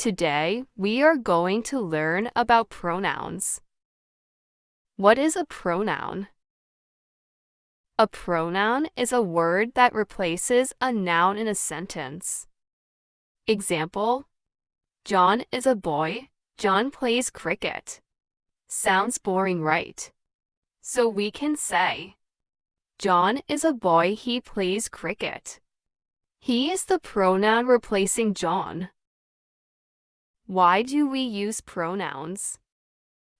Today, we are going to learn about pronouns. What is a pronoun? A pronoun is a word that replaces a noun in a sentence. Example: John is a boy. John plays cricket. Sounds boring, right? So we can say, John is a boy, he plays cricket. He is the pronoun replacing John. Why do we use pronouns?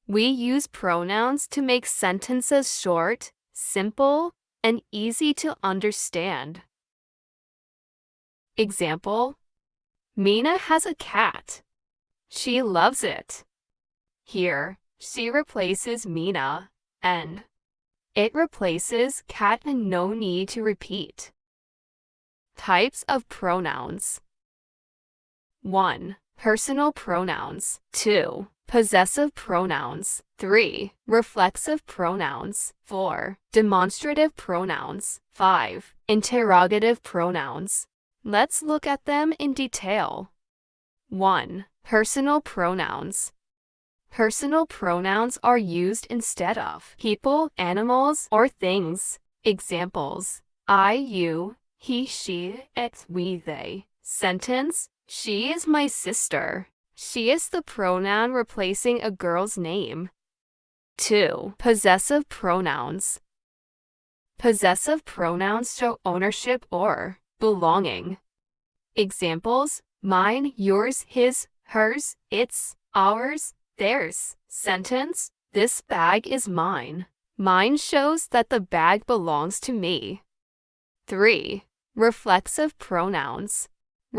We use pronouns to make sentences short, simple, and easy to understand. Example: Mina has a cat. She loves it. Here, she replaces Mina, and it replaces cat, and no need to repeat. Types of pronouns. 1. Personal pronouns. 2. Possessive pronouns. 3. Reflexive pronouns. 4. Demonstrative pronouns. 5. Interrogative pronouns. Let's look at them in detail. 1. Personal pronouns. Personal pronouns are used instead of people, animals, or things. Examples: I, you, he, she, it, we, they. Sentence: She is my sister. She is the pronoun replacing a girl's name. 2. Possessive pronouns. Possessive pronouns show ownership or belonging. Examples: mine, yours, his, hers, its, ours, theirs. Sentence: This bag is mine. Mine shows that the bag belongs to me. 3. Reflexive pronouns.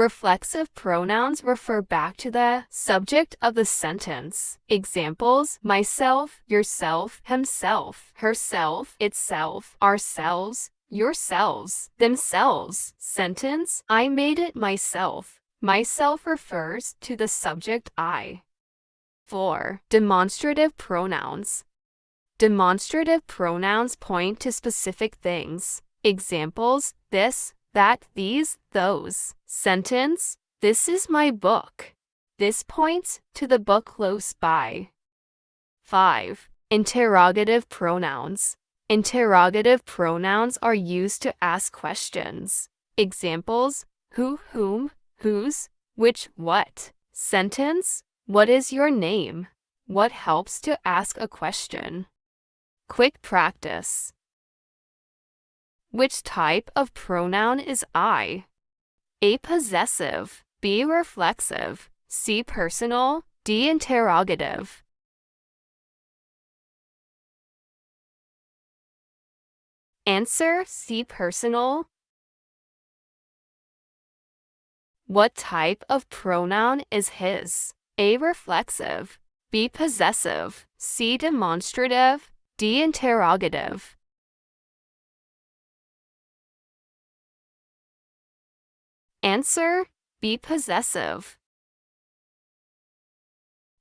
Reflexive pronouns refer back to the subject of the sentence. Examples: myself, yourself, himself, herself, itself, ourselves, yourselves, themselves. Sentence: I made it myself. Myself refers to the subject I. 4. Demonstrative pronouns. Demonstrative pronouns point to specific things. Examples: this, that, these, those. Sentence: This is my book. This points to the book close by. 5. Interrogative pronouns. Interrogative pronouns are used to ask questions. Examples: who, whom, whose, which, what. Sentence: What is your name? What helps to ask a question? Quick practice. Which type of pronoun is I? A. Possessive. B. Reflexive. C. Personal. D. Interrogative. Answer: C. Personal. What type of pronoun is his? A. Reflexive. B. Possessive. C. Demonstrative. D. Interrogative. Answer: B. Possessive.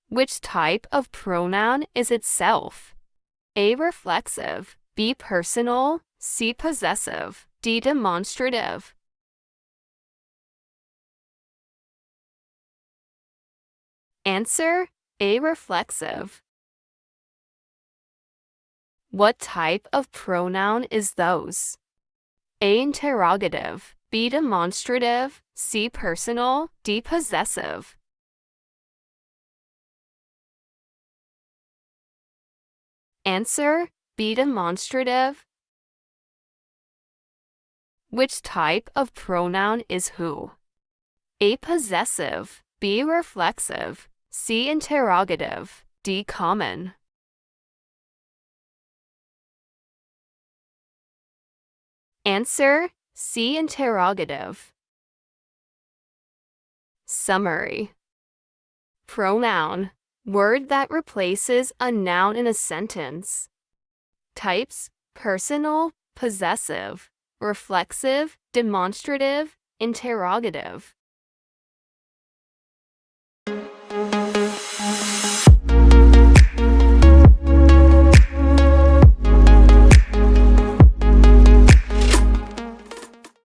Which type of pronoun is itself? A. Reflexive. B. Personal. C. Possessive. D. Demonstrative. Answer: A. Reflexive. What type of pronoun is those? A. Interrogative. B. Demonstrative. C. Personal. D. Possessive. Answer: B. Demonstrative. Which type of pronoun is who? A. Possessive. B. Reflexive. C. Interrogative. D. Common. Answer: C. Interrogative. Summary. Pronoun: word that replaces a noun in a sentence. Types: personal, possessive, reflexive, demonstrative, interrogative.